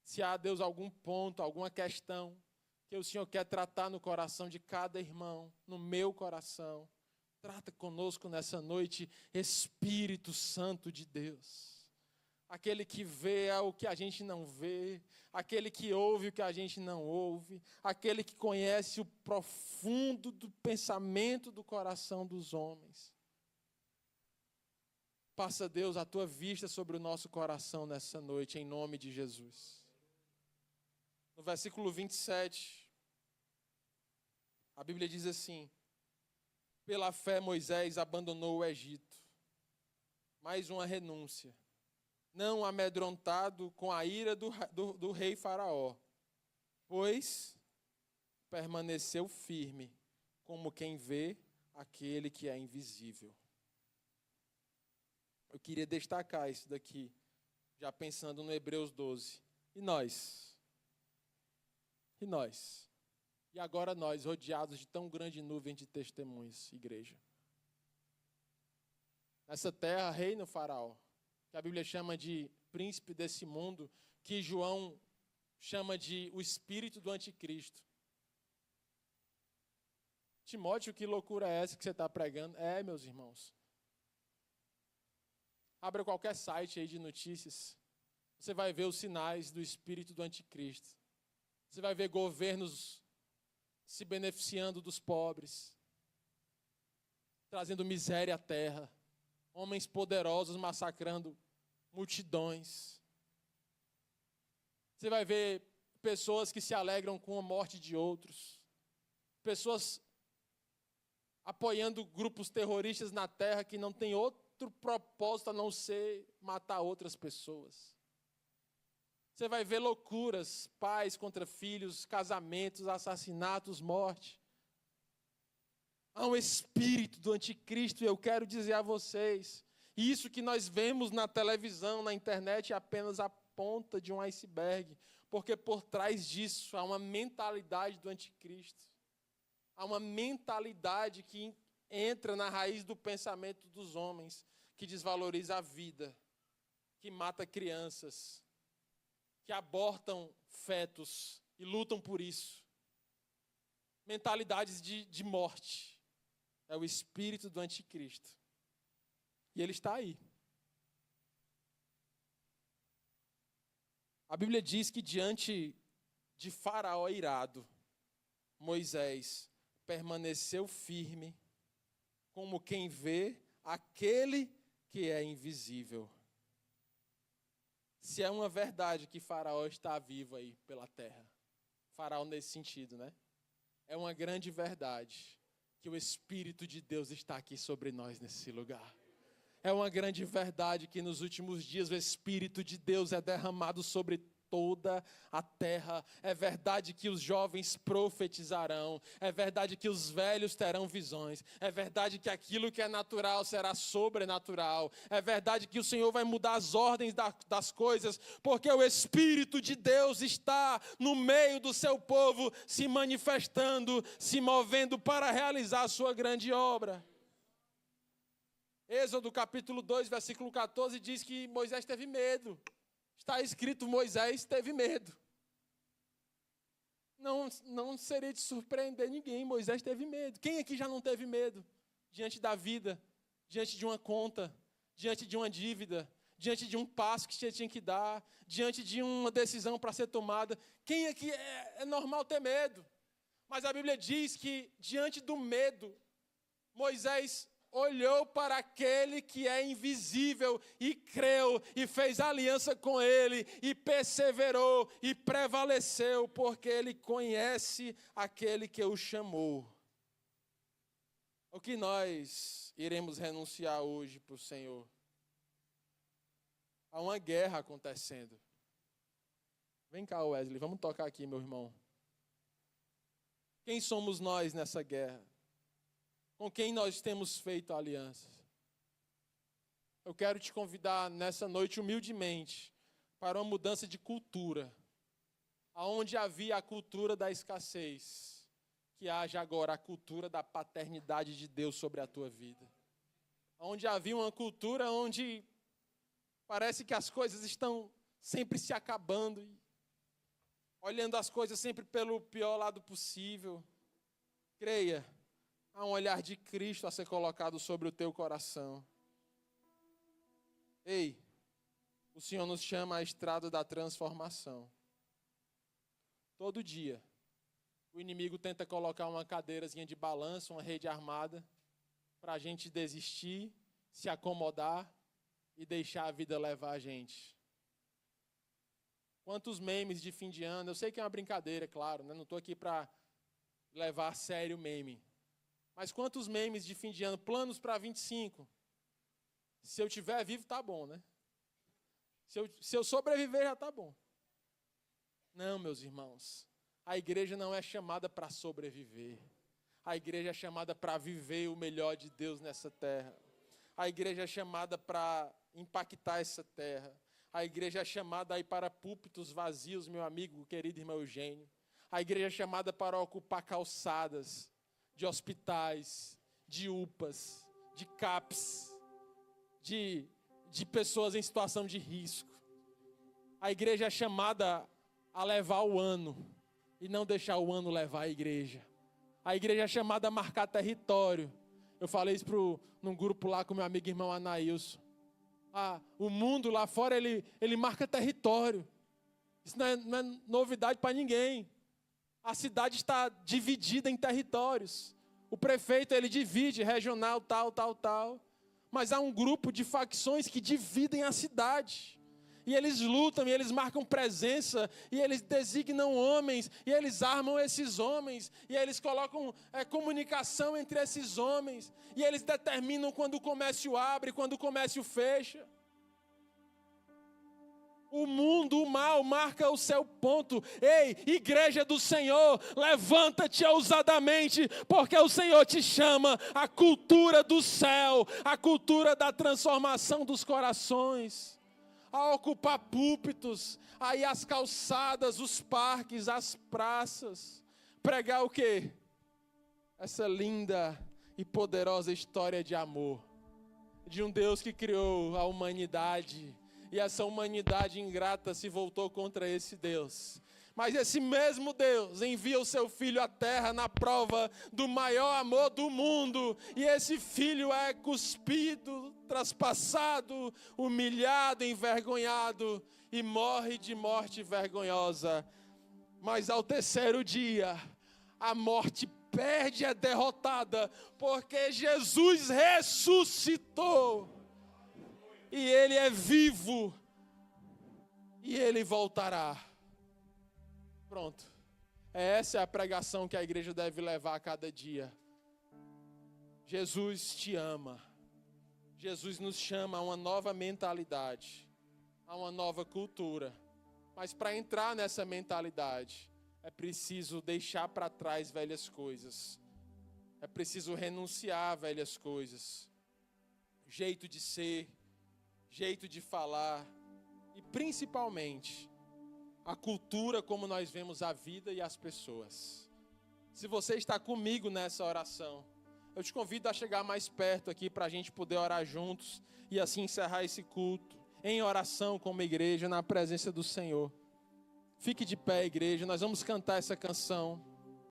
Se há, Deus, algum ponto, alguma questão que o Senhor quer tratar no coração de cada irmão, no meu coração, trata conosco nessa noite, Espírito Santo de Deus. Aquele que vê o que a gente não vê, aquele que ouve o que a gente não ouve, aquele que conhece o profundo do pensamento do coração dos homens. Passa, Deus, a tua vista sobre o nosso coração nessa noite, em nome de Jesus. No versículo 27, a Bíblia diz assim: pela fé Moisés abandonou o Egito. Mais uma renúncia. Não amedrontado com a ira do rei Faraó, pois permaneceu firme, como quem vê aquele que é invisível. Eu queria destacar isso daqui, já pensando no Hebreus 12. E nós? E nós? E agora nós, rodeados de tão grande nuvem de testemunhas, igreja. Nessa terra reina o Faraó, que a Bíblia chama de príncipe desse mundo, que João chama de o espírito do anticristo. Timóteo, que loucura é essa que você está pregando? Meus irmãos. Abra qualquer site aí de notícias, você vai ver os sinais do espírito do anticristo. Você vai ver governos se beneficiando dos pobres, trazendo miséria à terra, homens poderosos massacrando multidões. Você vai ver pessoas que se alegram com a morte de outros, pessoas apoiando grupos terroristas na terra que não tem outro propósito a não ser matar outras pessoas. Você vai ver loucuras, pais contra filhos, casamentos, assassinatos, morte. Há um espírito do anticristo, e eu quero dizer a vocês, isso que nós vemos na televisão, na internet, é apenas a ponta de um iceberg, porque por trás disso há uma mentalidade do anticristo. Há uma mentalidade que entra na raiz do pensamento dos homens, que desvaloriza a vida, que mata crianças, que abortam fetos e lutam por isso. Mentalidades de morte. É o espírito do anticristo. E ele está aí. A Bíblia diz que diante de Faraó irado, Moisés permaneceu firme, como quem vê aquele que é invisível. Se é uma verdade que Faraó está vivo aí pela terra, Faraó nesse sentido, né? É uma grande verdade que o Espírito de Deus está aqui sobre nós nesse lugar. É uma grande verdade que nos últimos dias o Espírito de Deus é derramado sobre toda a terra. É verdade que os jovens profetizarão. É verdade que os velhos terão visões. É verdade que aquilo que é natural será sobrenatural. É verdade que o Senhor vai mudar as ordens das coisas, porque o Espírito de Deus está no meio do seu povo, se manifestando, se movendo para realizar a sua grande obra. Êxodo capítulo 2, versículo 14, diz que Moisés teve medo. Está escrito, Moisés teve medo. Não seria de surpreender ninguém, Moisés teve medo. Quem aqui já não teve medo? Diante da vida, diante de uma conta, diante de uma dívida, diante de um passo que você tinha que dar, diante de uma decisão para ser tomada. Quem aqui é normal ter medo? Mas a Bíblia diz que diante do medo, Moisés olhou para aquele que é invisível e creu e fez aliança com ele e perseverou e prevaleceu, porque ele conhece aquele que o chamou. O que nós iremos renunciar hoje para o Senhor? Há uma guerra acontecendo. Vem cá, Wesley, vamos tocar aqui, meu irmão. Quem somos nós nessa guerra? com quem nós temos feito alianças. Eu quero te convidar nessa noite humildemente para uma mudança de cultura. Aonde havia a cultura da escassez, que haja agora a cultura da paternidade de Deus sobre a tua vida. Onde havia uma cultura onde parece que as coisas estão sempre se acabando, olhando as coisas sempre pelo pior lado possível. Creia, há um olhar de Cristo a ser colocado sobre o teu coração. Ei, o Senhor nos chama à estrada da transformação. Todo dia, o inimigo tenta colocar uma cadeirazinha de balanço, uma rede armada, para a gente desistir, se acomodar e deixar a vida levar a gente. Quantos memes de fim de ano, eu sei que é uma brincadeira, claro, né? Não estou aqui para levar a sério o meme. Mas quantos memes de fim de ano, planos para 25? Se eu estiver vivo, tá bom, né? Se eu sobreviver, já tá bom. Não, meus irmãos, a igreja não é chamada para sobreviver. A igreja é chamada para viver o melhor de Deus nessa terra. A igreja é chamada para impactar essa terra. A igreja é chamada a ir para púlpitos vazios, meu amigo, querido irmão Eugênio. A igreja é chamada para ocupar calçadas de hospitais, de UPAs, de CAPs, de pessoas em situação de risco. A igreja é chamada a levar o ano e não deixar o ano levar a igreja. A igreja é chamada a marcar território. Eu falei isso num grupo lá com meu amigo irmão Anailson. O mundo lá fora, ele marca território. Isso não é novidade para ninguém. A cidade está dividida em territórios. O prefeito, ele divide regional, tal. Mas há um grupo de facções que dividem a cidade. E eles lutam, e eles marcam presença, e eles designam homens, e eles armam esses homens, e eles colocam comunicação entre esses homens, e eles determinam quando o comércio abre, quando o comércio fecha. O mundo, o mal, marca o seu ponto. Ei, igreja do Senhor, levanta-te ousadamente, porque o Senhor te chama à cultura do céu, à cultura da transformação dos corações, a ocupar púlpitos, a ir às calçadas, os parques, as praças, pregar o quê? Essa linda e poderosa história de amor, de um Deus que criou a humanidade, e essa humanidade ingrata se voltou contra esse Deus. Mas esse mesmo Deus envia o seu Filho à terra na prova do maior amor do mundo. E esse Filho é cuspido, traspassado, humilhado, envergonhado e morre de morte vergonhosa. Mas ao terceiro dia, a morte perde, é derrotada, porque Jesus ressuscitou. E Ele é vivo. E Ele voltará. Pronto. Essa é a pregação que a igreja deve levar a cada dia. Jesus te ama. Jesus nos chama a uma nova mentalidade, a uma nova cultura. Mas para entrar nessa mentalidade, é preciso deixar para trás velhas coisas. É preciso renunciar a velhas coisas. Jeito de ser, jeito de falar e principalmente a cultura como nós vemos a vida e as pessoas. Se você está comigo nessa oração, eu te convido a chegar mais perto aqui para a gente poder orar juntos e assim encerrar esse culto em oração como igreja na presença do Senhor. Fique de pé, igreja, nós vamos cantar essa canção.